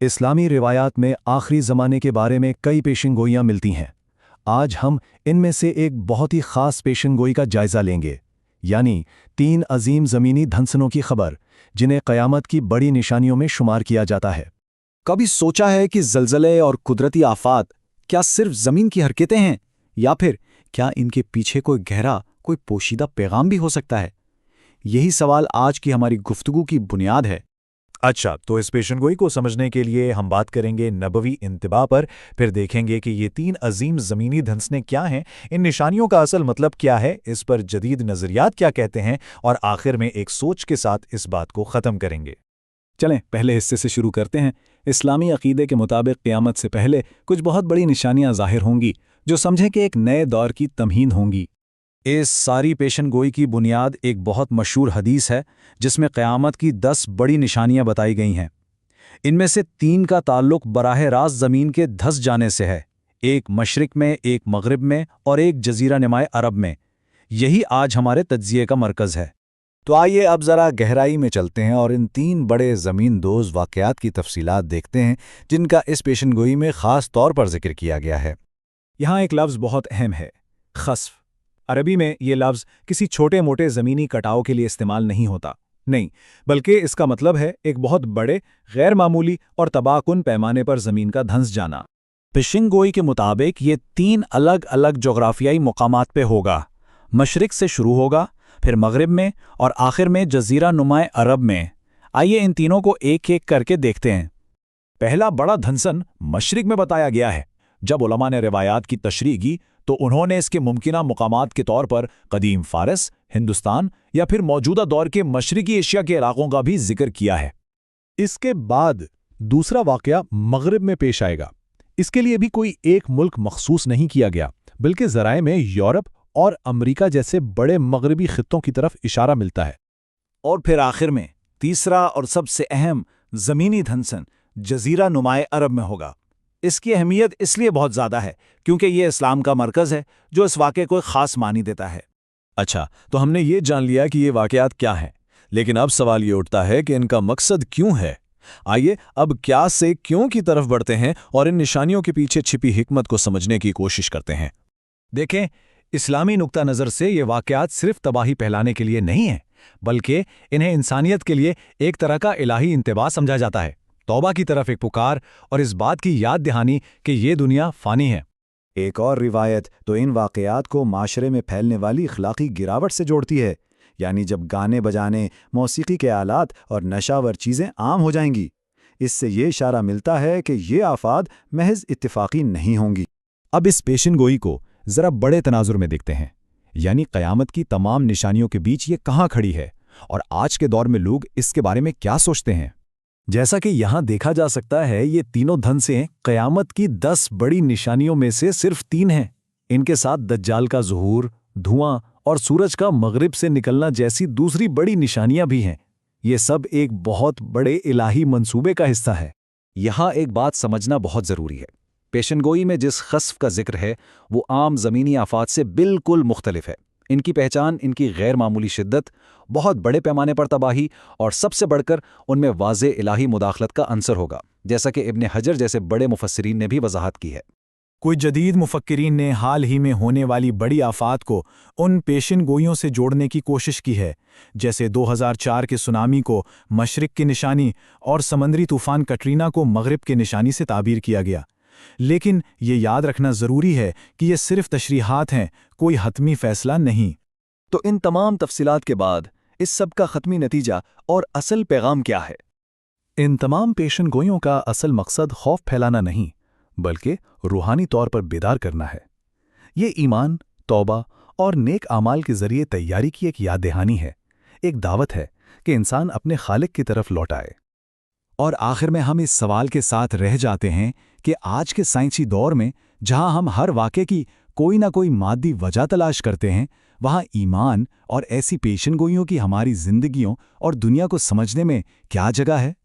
इस्लामी रिवायात में आखिरी ज़माने के बारे में कई पेशेनगोइयाँ मिलती हैं। आज हम इनमें से एक बहुत ही ख़ास पेशेनगोई का जायज़ा लेंगे, यानी 3 अजीम ज़मीनी धंसनों की खबर, जिन्हें क़यामत की बड़ी निशानियों में शुमार किया जाता है। कभी सोचा है कि ज़लज़ले और कुदरती आफ़ात क्या सिर्फ ज़मीन की हरकतें हैं, या फिर क्या इनके पीछे कोई गहरा, कोई पोशीदा पैगाम भी हो सकता है? यही सवाल आज की हमारी गुफ्तगू की बुनियाद है। अच्छा, तो इस पेशेनगोई को समझने के लिए हम बात करेंगे नबवी इंतिबा पर, फिर देखेंगे कि ये 3 अजीम ज़मीनी धंसने क्या हैं, इन निशानियों का असल मतलब क्या है, इस पर जदीद नज़रियात क्या कहते हैं, और आखिर में एक सोच के साथ इस बात को ख़त्म करेंगे। चलें पहले हिस्से से शुरू करते हैं। इस्लामी अक़ीदे के मुताबिक क़यामत से पहले कुछ बहुत बड़ी निशानियां ज़ाहिर होंगी, जो समझें कि एक नए दौर की तमहीद होंगी। इस सारी पेशेनगोई की बुनियाद एक बहुत मशहूर हदीस है, जिसमें क़यामत की 10 बड़ी निशानियां बताई गई हैं। इनमें से 3 का ताल्लुक बराह रास्त ज़मीन के धंस जाने से है, एक मशरिक़ में, एक मग़रिब में और एक जज़ीरा नुमाए अरब में। यही आज हमारे तज्ज़िये का मरकज़ है। तो आइए अब ज़रा गहराई में चलते हैं और इन 3 बड़े ज़मीन दोज़ वाक़यात की तफसीलात देखते हैं, जिनका इस पेशेनगोई में ख़ास तौर पर ज़िक्र किया गया है। यहाँ एक लफ्ज़ बहुत अहम है, ख़स्फ़। अरबी में ये लफ्ज़ किसी छोटे मोटे ज़मीनी कटाव के लिए इस्तेमाल नहीं होता, नहीं, बल्कि इसका मतलब है एक बहुत बड़े, गैर मामूली और तबाहकुन पैमाने पर ज़मीन का धंस जाना। पेशेनगोई के मुताबिक ये 3 अलग अलग जोग्राफियाई मकामात पे होगा। मशरिक़ से शुरू होगा, फिर मग़रिब में और आखिर में जज़ीरा नुमाए अरब में। आइए इन तीनों को एक एक करके देखते हैं। पहला बड़ा धंसन मशरिक़ में बताया गया है। जब उलमा ने रिवायात की तशरीह की तो उन्होंने इसके मुमकिना मुकामात के तौर पर कदीम फ़ारस, हिंदुस्तान या फिर मौजूदा दौर के मशरिकी एशिया के इलाकों का भी जिक्र किया है। इसके बाद दूसरा वाक़या मग़रिब में पेश आएगा। इसके लिए भी कोई एक मुल्क मखसूस नहीं किया गया, बल्कि ज़राए में यूरोप और अमेरिका जैसे बड़े मग़रिबी ख़ित्तों की तरफ इशारा मिलता है। और फिर आखिर में तीसरा और सबसे अहम ज़मीनी धंसन जज़ीरा नुमाए अरब में होगा। इसकी अहमियत इसलिए बहुत ज़्यादा है क्योंकि ये इस्लाम का मरकज़ है, जो इस वाक़े को ख़ास मानी देता है। अच्छा, तो हमने ये जान लिया कि ये वाक़यात क्या हैं, लेकिन अब सवाल ये उठता है कि इनका मकसद क्यों है। आइए अब क्या से क्यों की तरफ बढ़ते हैं और इन निशानियों के पीछे छिपी हिकमत को समझने की कोशिश करते हैं। देखें, इस्लामी नुक्ता नज़र से ये वाक़यात सिर्फ तबाही फैलाने के लिए नहीं है, बल्कि इन्हें इंसानियत के लिए एक तरह का इलाही इंतबाह समझा जाता है, तौबा की तरफ एक पुकार और इस बात की याद दहानी कि ये दुनिया फ़ानी है। एक और रिवायत तो इन वाक़यात को माशरे में फैलने वाली इख़लाक़ी गिरावट से जोड़ती है, यानी जब गाने बजाने, मौसीकी के आलात और नशावर चीज़ें आम हो जाएंगी। इससे ये इशारा मिलता है कि ये आफ़ात महज इत्तिफ़ाक़ी नहीं होंगी। अब इस पेशेनगोई को ज़रा बड़े तनाजुर में देखते हैं, यानी क़यामत की तमाम निशानियों के बीच ये कहाँ खड़ी है और आज के दौर में लोग इसके बारे में क्या सोचते हैं। जैसा कि यहाँ देखा जा सकता है, ये तीनों धंसें क़यामत की 10 बड़ी निशानियों में से सिर्फ 3 हैं। इनके साथ दज्जाल का ज़ुहूर, धुआं और सूरज का मग़रिब से निकलना जैसी दूसरी बड़ी निशानियां भी हैं। ये सब एक बहुत बड़े इलाही मंसूबे का हिस्सा है। यहाँ एक बात समझना बहुत ज़रूरी है। पेशेनगोई में जिस ख़स्फ़ का जिक्र है वो आम ज़मीनी आफ़ात से बिल्कुल मुख्तलिफ है। इनकी पहचान इनकी गैर मामूली शिद्दत, बहुत बड़े पैमाने पर तबाही और सबसे बढ़कर उनमें वाज़े इलाही मुदाखलत का अंसर होगा, जैसा कि इब्न हजर जैसे बड़े मुफस्सिरीन ने भी वजाहत की है। कोई जदीद मुफक्किरीन ने हाल ही में होने वाली बड़ी आफ़ात को उन पेशेनगोइयों से जोड़ने की कोशिश की है, जैसे 2004 के सुनामी को मशरिक़ की निशानी और समंदरी तूफ़ान कटरीना को मग़रिब के निशानी से ताबीर किया गया। लेकिन ये याद रखना ज़रूरी है कि ये सिर्फ तशरीहात हैं, कोई हतमी फ़ैसला नहीं। तो इन तमाम तफसीलात के बाद इस सब का ख़त्मी नतीजा और असल पैगाम क्या है? इन तमाम पेशेनगोइयों का असल मकसद खौफ फैलाना नहीं, बल्कि रूहानी तौर पर बेदार करना है। ये ईमान, तौबा और नेक आमाल के ज़रिए तैयारी की एक याद दहानी है, एक दावत है कि इंसान अपने खालिक की तरफ लौट आए। और आखिर में हम इस सवाल के साथ रह जाते हैं कि आज के साइंसी दौर में जहां हम हर वाक़े की कोई ना कोई मादी वजह तलाश करते हैं, वहां ईमान और ऐसी पेशेनगोइयों की हमारी जिंदगियों और दुनिया को समझने में क्या जगह है?